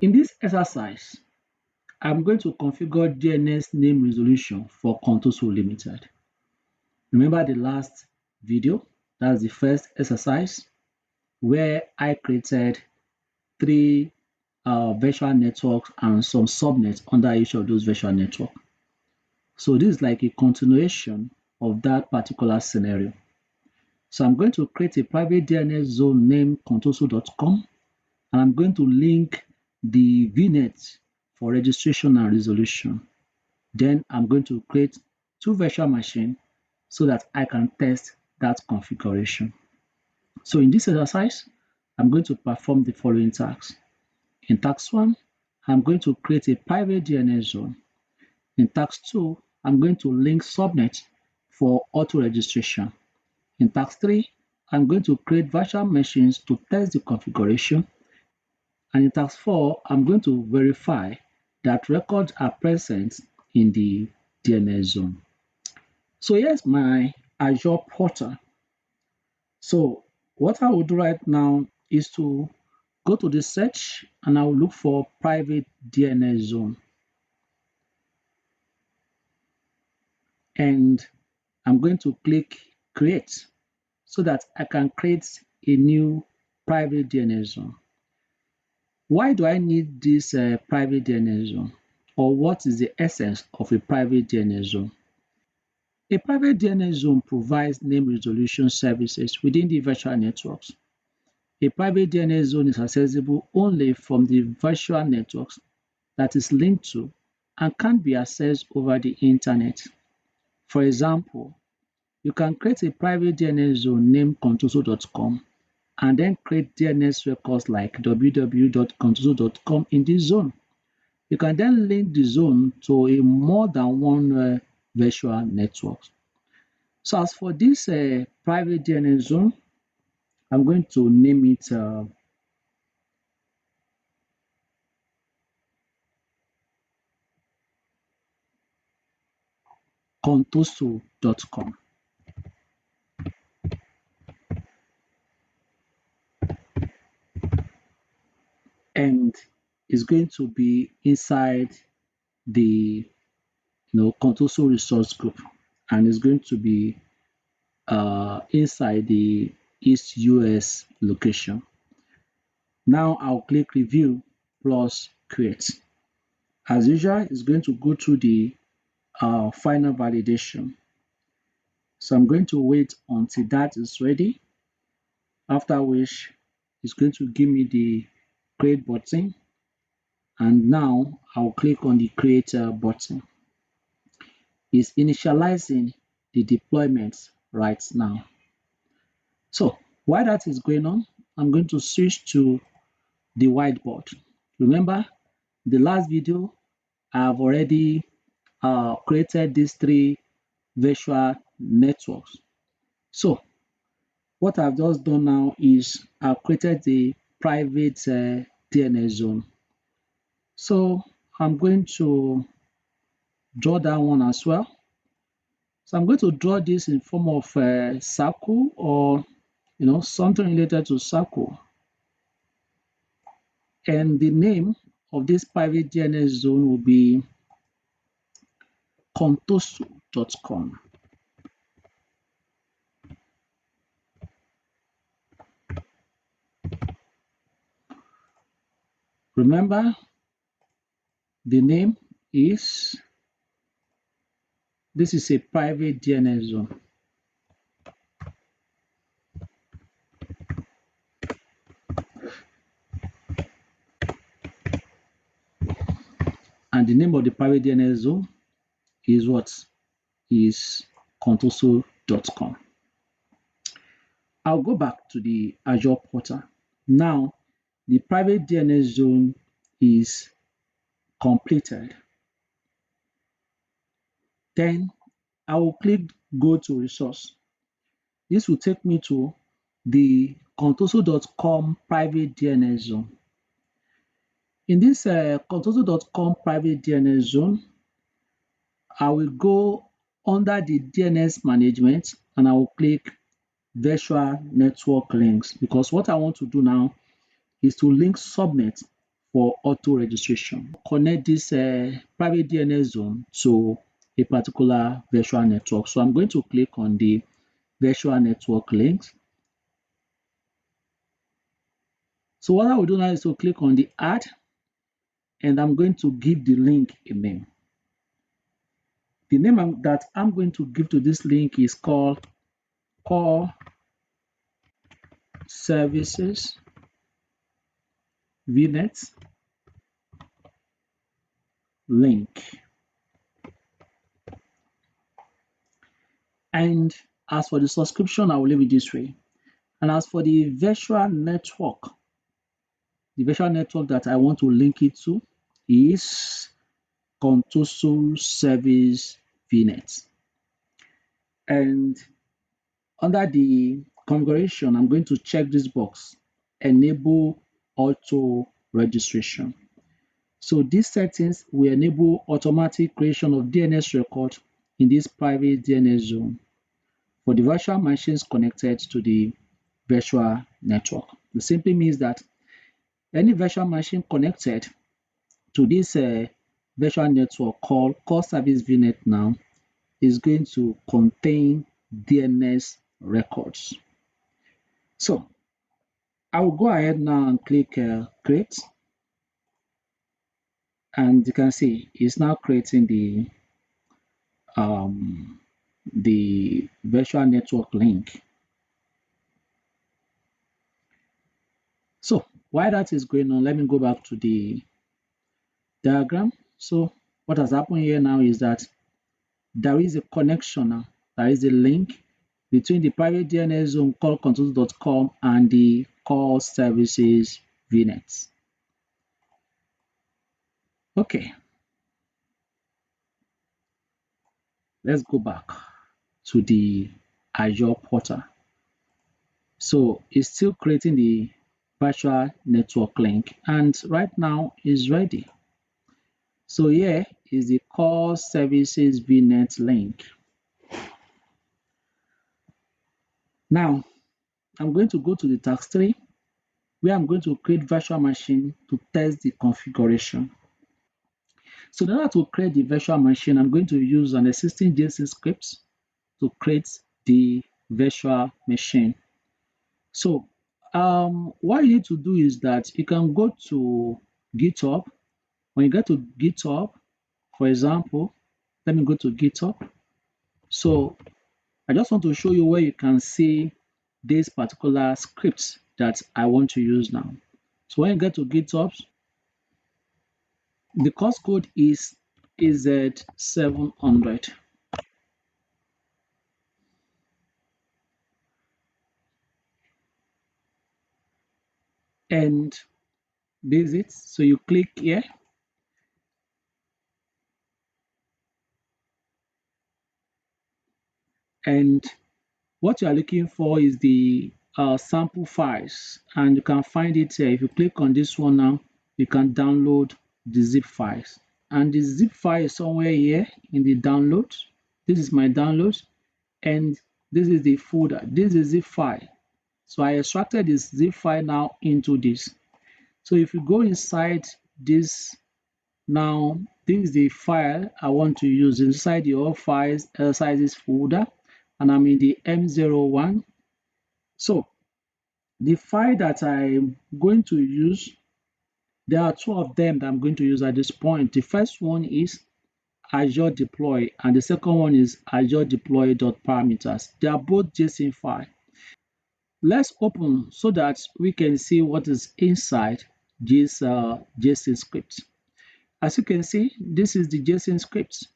In this exercise, I'm going to configure DNS name resolution for Contoso Ltd. Remember the last video? That's the first exercise where I created 3 virtual networks and some subnets under each of those virtual networks. So this is like a continuation of that particular scenario. So I'm going to create a private DNS zone named contoso.com, and I'm going to link the Vnets for registration and resolution. Then I'm going to create 2 virtual machines so that I can test that configuration. So in this exercise, I'm going to perform the following tasks. In task 1, I'm going to create a private DNS zone. In task 2, I'm going to link subnet for auto registration. In task 3, I'm going to create virtual machines to test the configuration. And in task 4, I'm going to verify that records are present in the DNS zone. So here's my Azure portal. So what I will do right now is to go to the search and I will look for private DNS zone. And I'm going to click create so that I can create a new private DNS zone. Why do I need this private DNS zone? Or what is the essence of a private DNS zone? A private DNS zone provides name resolution services within the virtual networks. A private DNS zone is accessible only from the virtual networks that is linked to and can't be accessed over the internet. For example, you can create a private DNS zone named contoso.com and then create DNS records like www.contoso.com in this zone. You can then link the zone to a more than one virtual network. So as for this private DNS zone, I'm going to name it contoso.com. And it's going to be inside the Contoso resource group, and it's going to be inside the East US location. Now I'll click review plus create. As usual, it's going to go through the final validation. So I'm going to wait until that is ready, after which it's going to give me the create button, and now I'll click on the create button. It's initializing the deployment right now. So while that is going on, I'm going to switch to the whiteboard. Remember, the last video, I've already created these 3 virtual networks. So what I've just done now is I've created the private DNS zone. So I'm going to draw that one as well. So I'm going to draw this in form of a circle, or something related to circle. And the name of this private DNS zone will be contoso.com. Remember, the name is, this is a private DNS zone. And the name of the private DNS zone is what? Is contoso.com. I'll go back to the Azure portal. Now, the private DNS zone is completed. Then I will click go to resource. This will take me to the contoso.com private DNS zone. In this contoso.com private DNS zone, I will go under the DNS management and I will click virtual network links, because what I want to do now is to link subnet for auto registration. Connect this private DNS zone to a particular virtual network. So I'm going to click on the virtual network links. So what I will do now is to click on the add, and I'm going to give the link a name. The name that I'm going to give to this link is called Core Services Vnets link. And as for the subscription, I will leave it this way. And as for the virtual network that I want to link it to is Contoso Service Vnets. And under the configuration, I'm going to check this box, enable auto registration. So these settings will enable automatic creation of DNS record in this private DNS zone for the virtual machines connected to the virtual network. It simply means that any virtual machine connected to this virtual network called Core Service VNet now is going to contain DNS records. So I will go ahead now and click create, and you can see it's now creating the virtual network link. So while that is going on, let me go back to the diagram. So what has happened here now is that there is a connection now. There is a link between the private DNS zone called Contoso.com and the core services VNets. Okay, let's go back to the Azure portal. So it's still creating the virtual network link, and right now is ready. So here is the core services VNet link. Now I'm going to go to the task 3, where I'm going to create virtual machine to test the configuration. So in order to create the virtual machine, I'm going to use an existing JSON script to create the virtual machine. So what you need to do is that you can go to GitHub. When you get to GitHub, for example, let me go to GitHub. So I just want to show you where you can see this particular script that I want to use now. So when you get to GitHub, the course code is AZ-700. And this is it. So you click here. And what you are looking for is the sample files, and you can find it here. If you click on this one now, you can download the zip files, and the zip file is somewhere here in the download. This is my download, and this is the folder. This is zip file. So I extracted this zip file now into this. So if you go inside this now, this is the file I want to use inside the all files sizes folder, and I'm in the M01. So the file that I'm going to use, there are two of them that I'm going to use at this point. The first one is Azure Deploy, and the second one is Azure Deploy.parameters. They are both JSON file. Let's open so that we can see what is inside this JSON script. As you can see, this is the JSON script,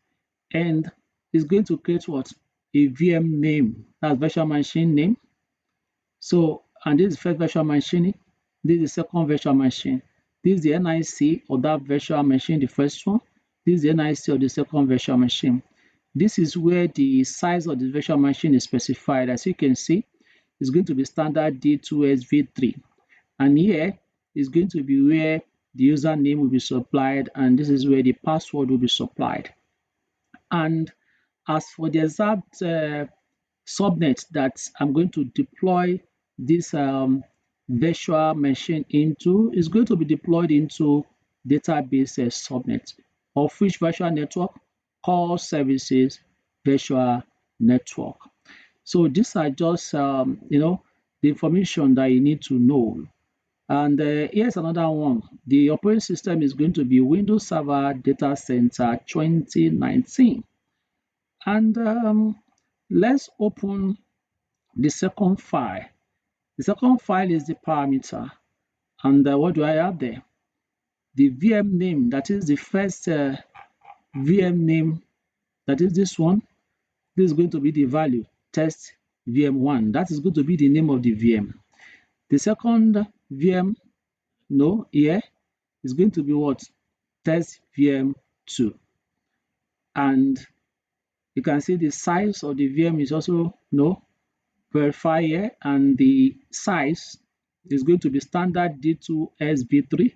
and it's going to create what? A VM name, that's virtual machine name. So, and this is first virtual machine, this is the second virtual machine. This is the NIC of that virtual machine, the first one. This is the NIC of the second virtual machine. This is where the size of the virtual machine is specified. As you can see, it's going to be standard D2SV3. And here is going to be where the username will be supplied, and this is where the password will be supplied. And as for the exact subnet that I'm going to deploy this virtual machine into, is going to be deployed into database subnet, of which virtual network, core services virtual network. So these are just the information that you need to know. And here's another one. The operating system is going to be Windows Server Data Center 2019. And let's open the second file. The second file is the parameter. And what do I have there? The VM name, that is the first VM name, that is this one. This is going to be the value, test VM1. That is going to be the name of the VM. The second VM, here is going to be what? Test VM2. And you can see the size of the VM is also verified here, and the size is going to be standard D2SB3.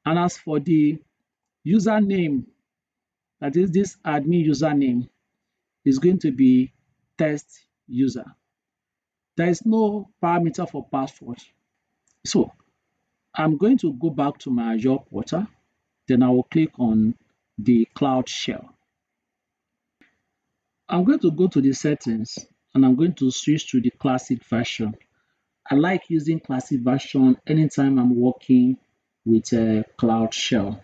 And as for the username, that is this admin username, is going to be test user. There is no parameter for password. So I'm going to go back to my Azure portal. Then I will click on the Cloud Shell. I'm going to go to the settings and I'm going to switch to the classic version. I like using classic version anytime I'm working with a Cloud Shell.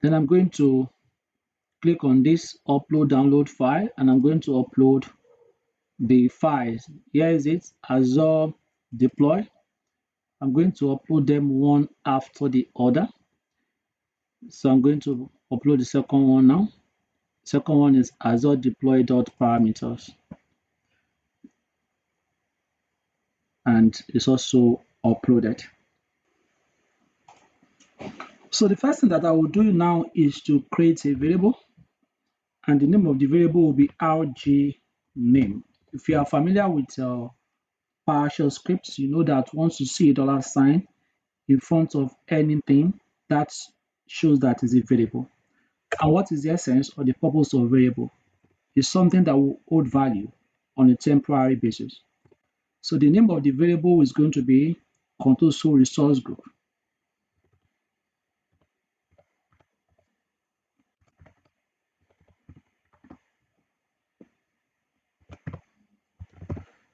Then I'm going to click on this upload download file and I'm going to upload the files. Here is it, Azure deploy. I'm going to upload them one after the other. So I'm going to upload the second one now. Second one is Azure deploy.parameters. And it's also uploaded. So the first thing that I will do now is to create a variable. And the name of the variable will be rg name. If you are familiar with PowerShell scripts, you know that once you see a $sign in front of anything, that shows that is a variable. And what is the essence or the purpose of variable? It's something that will hold value on a temporary basis. So the name of the variable is going to be Contoso resource group.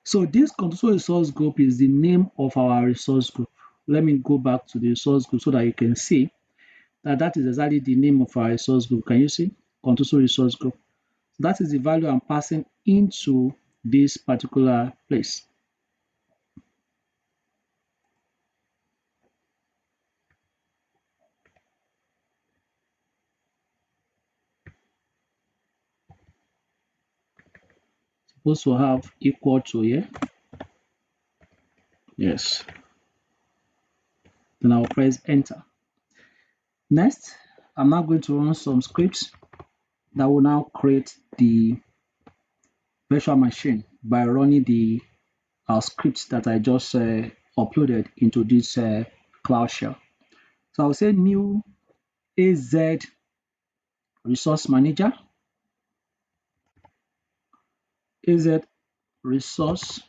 So this Contoso resource group is the name of our resource group. Let me go back to the resource group so that you can see that is exactly the name of our resource group. Can you see? Contoso resource group. So that is the value I'm passing into this particular place. Supposed to have equal to here. Yes. Then I'll press enter. Next, I'm now going to run some scripts that will now create the virtual machine by running the scripts that I just uploaded into this Cloud Shell. So I'll say new AZ resource manager, AZ resource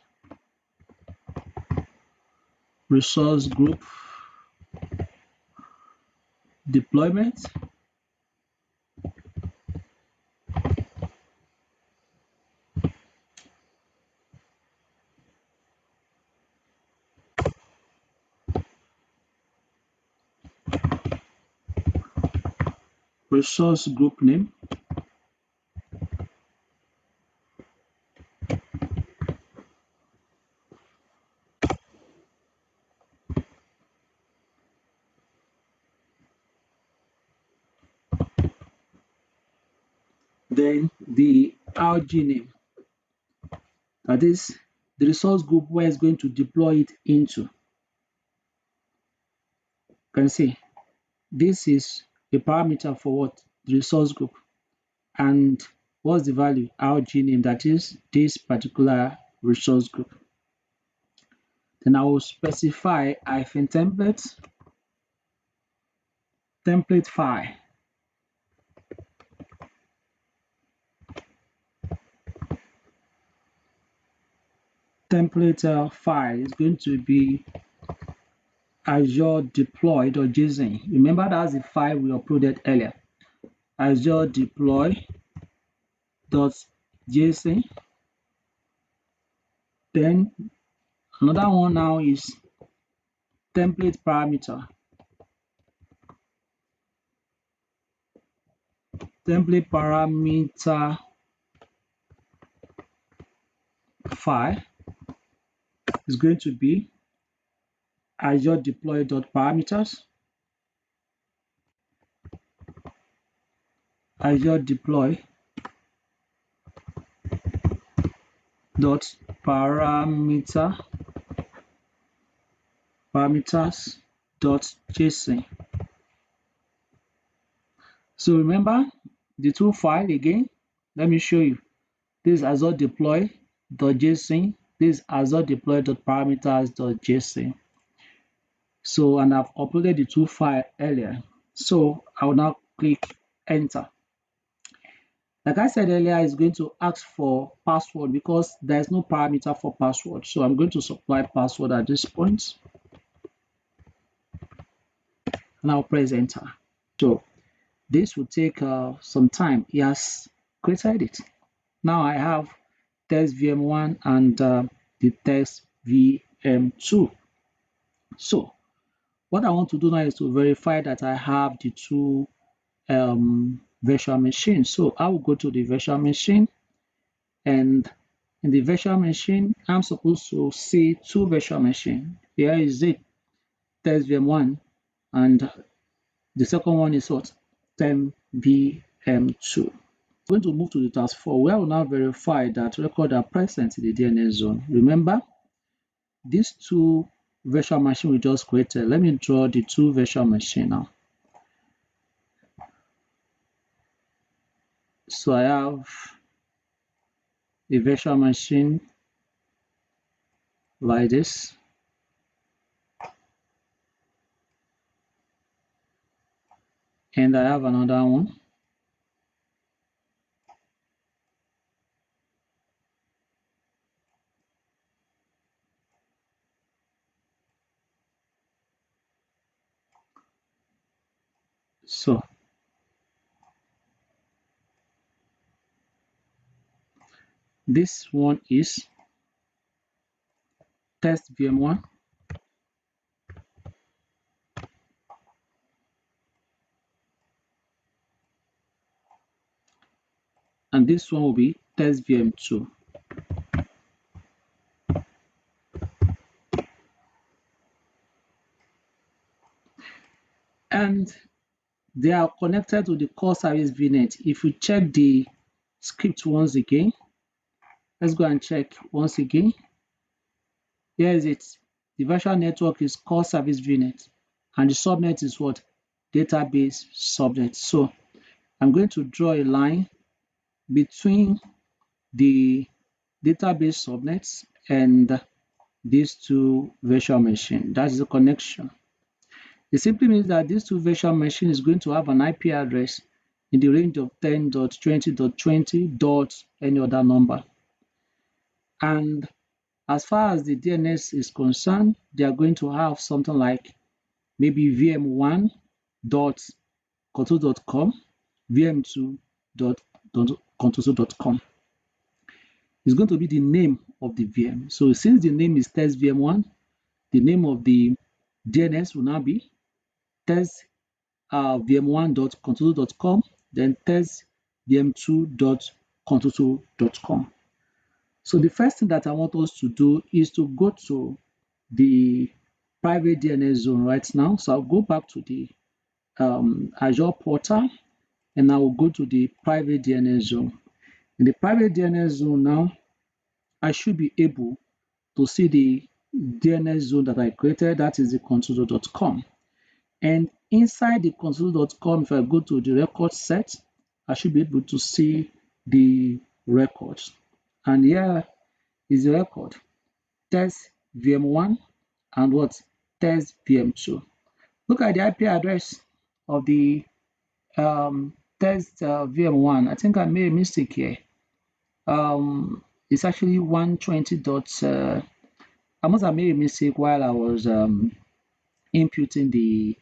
group deployment. Resource group name. Then the RG name. That is the resource group where it's going to deploy it into. You can see this is a parameter for what? The resource group. And what's the value? RG name, that is this particular resource group. Then I will specify -template file. template file is going to be azure deploy.json. Remember, that's the file we uploaded earlier. Azure deploy.json. Then another one now is template parameter. Template parameter file is going to be azure deploy.parameters, azure deploy.parameters.json. So remember the two files again. Let me show you. This is azure deploy.json. This is azure deploy.parameters.json. So, and I've uploaded the two files earlier. So I will now click enter. Like I said earlier, it's going to ask for password because there's no parameter for password. So I'm going to supply password at this point. And I'll press enter. So this will take some time. It has created it. Now I have test VM1 and the test VM2. So what I want to do now is to verify that I have the two virtual machines. So I will go to the virtual machine, and in the virtual machine, I'm supposed to see two virtual machines. Here is it, test VM1, and the second one is what? Test VM2. I'm going to move to the task 4, where I will now verify that records are present in the DNS zone. Remember, these two virtual machines we just created. Let me draw the two virtual machines now. So I have a virtual machine like this. And I have another one. So this one is test VM1. And this one will be test VM2. And they are connected to the core service VNet. If we check the script once again, let's go and check once again. Here is it. The virtual network is core service VNet, and the subnet is what? Database subnet. So I'm going to draw a line between the database subnets and these two virtual machines. That is the connection. It simply means that these two virtual machines is going to have an IP address in the range of 10.20.20. Any other number. And as far as the DNS is concerned, they are going to have something like maybe vm1.contoso.com, vm2.contoso.com. It's going to be the name of the VM. So since the name is test VM1, the name of the DNS will now be test vm1.contoso.com, then test vm2.contoso.com. So the first thing that I want us to do is to go to the private DNS zone right now. So I'll go back to the Azure portal, and I will go to the private DNS zone. In the private DNS zone now, I should be able to see the DNS zone that I created, that is the contoso.com. And inside the contoso.com, if I go to the record set, I should be able to see the records. And here is the record, test VM1 and what? Test VM2. Look at the IP address of the test VM1. I think I made a mistake here. It's actually 120 dot. I must have made a mistake while I was inputting the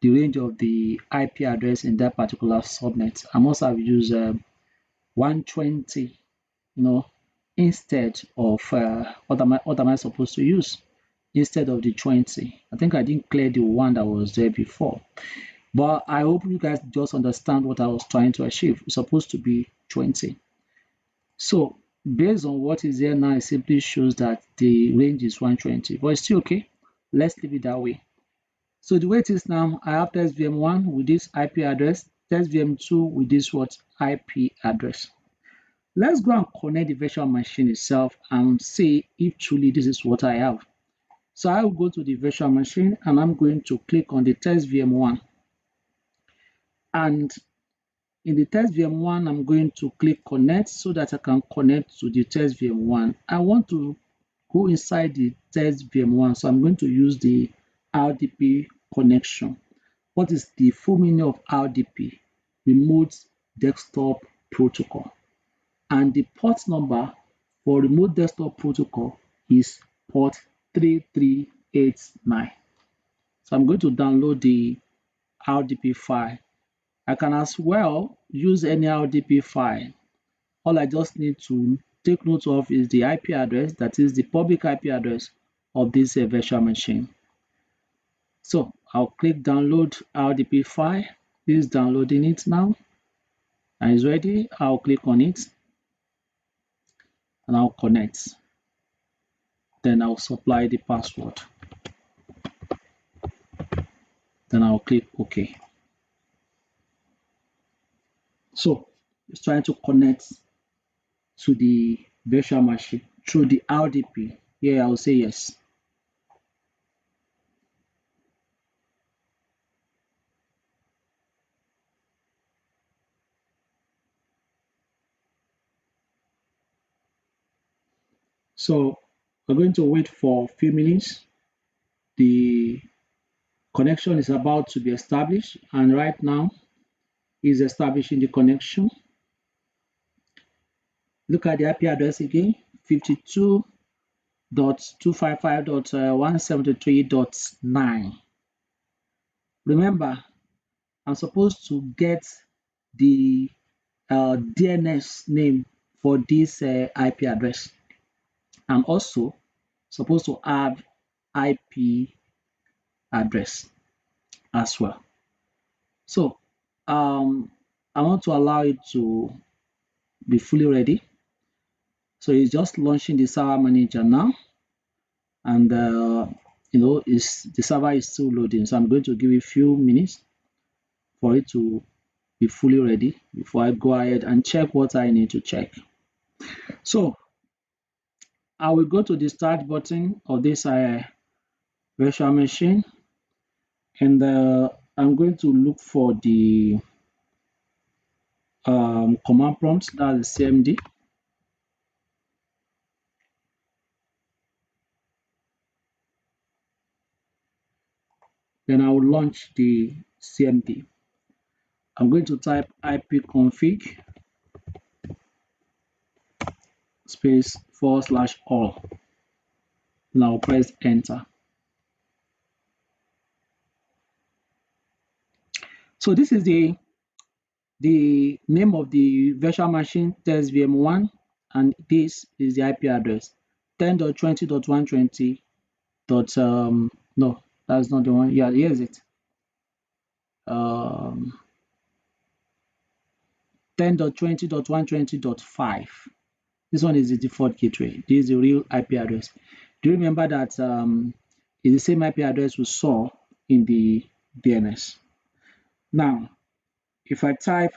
range of the IP address in that particular subnet. I must have used 120, instead of what am I supposed to use instead of the 20. I think I didn't clear the one that was there before. But I hope you guys just understand what I was trying to achieve. It's supposed to be 20. So based on what is there now, it simply shows that the range is 120, but it's still okay. Let's leave it that way. So the way it is now, I have test VM1 with this IP address, test VM2 with this IP address. Let's go and connect the virtual machine itself and see if truly this is what I have. So I will go to the virtual machine and I'm going to click on the test VM1. And in the test VM1, I'm going to click connect so that I can connect to the test VM1. I want to go inside the test VM1, so I'm going to use the RDP connection. What is the full meaning of RDP? Remote Desktop Protocol. And the port number for Remote Desktop Protocol is port 3389. So I'm going to download the RDP file. I can as well use any RDP file. All I just need to take note of is the IP address, that is the public IP address of this virtual machine. So I'll click download RDP file. This is downloading it now and it's ready. I'll click on it and I'll connect. Then I'll supply the password. Then I'll click OK. So it's trying to connect to the virtual machine through the RDP. Here I'll say yes. So we're going to wait for a few minutes. The connection is about to be established, and right now is establishing the connection. Look at the IP address again, 52.255.173.9. Remember, I'm supposed to get the DNS name for this IP address. I'm also supposed to have IP address as well. So I want to allow it to be fully ready. So it's just launching the server manager now, and the server is still loading. So I'm going to give it a few minutes for it to be fully ready before I go ahead and check what I need to check. So I will go to the start button of this virtual machine, and I'm going to look for the command prompt, that's the CMD. Then I will launch the CMD. I'm going to type ipconfig space /all. Now press enter. So this is the name of the virtual machine, test VM1, and this is the IP address, 10.20.120. No, that's not the one. Yeah, here's it. 10.20.120.5. This one is the default gateway. This is the real IP address. Do you remember that it's the same IP address we saw in the DNS? Now, if I type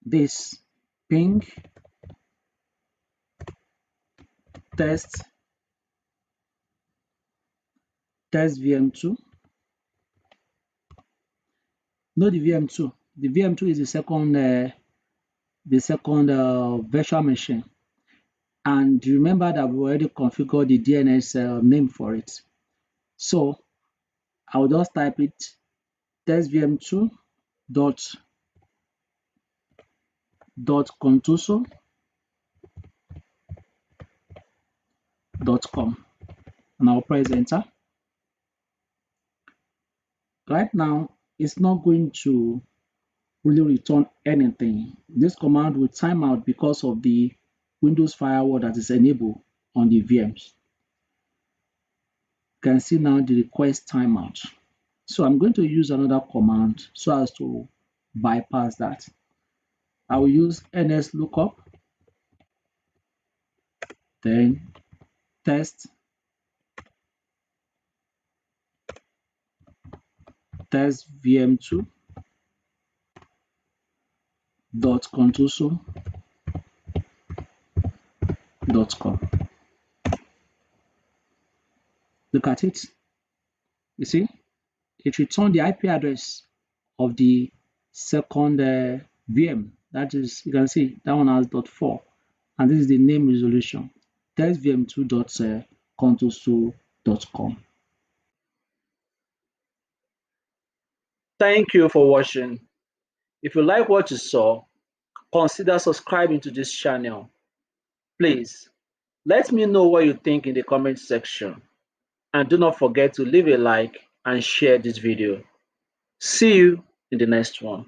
this ping test VM2, not the VM2. The VM2 is the second virtual machine. And remember that we already configured the DNS name for it. So I'll just type it test VM2 dot contoso and I'll press enter. Right now, it's not going to really return anything. This command will time out because of the Windows firewall that is enabled on the VMs. You can see now the request timeout. So I'm going to use another command so as to bypass that. I will use ns lookup, then test vm2 contoso.com. Look at it. You see, it returned the IP address of the second VM. That is, you can see that one has .4, and this is the name resolution, testvm2.contoso.com. Thank you for watching. If you like what you saw, consider subscribing to this channel. Please, let me know what you think in the comment section. And do not forget to leave a like and share this video. See you in the next one.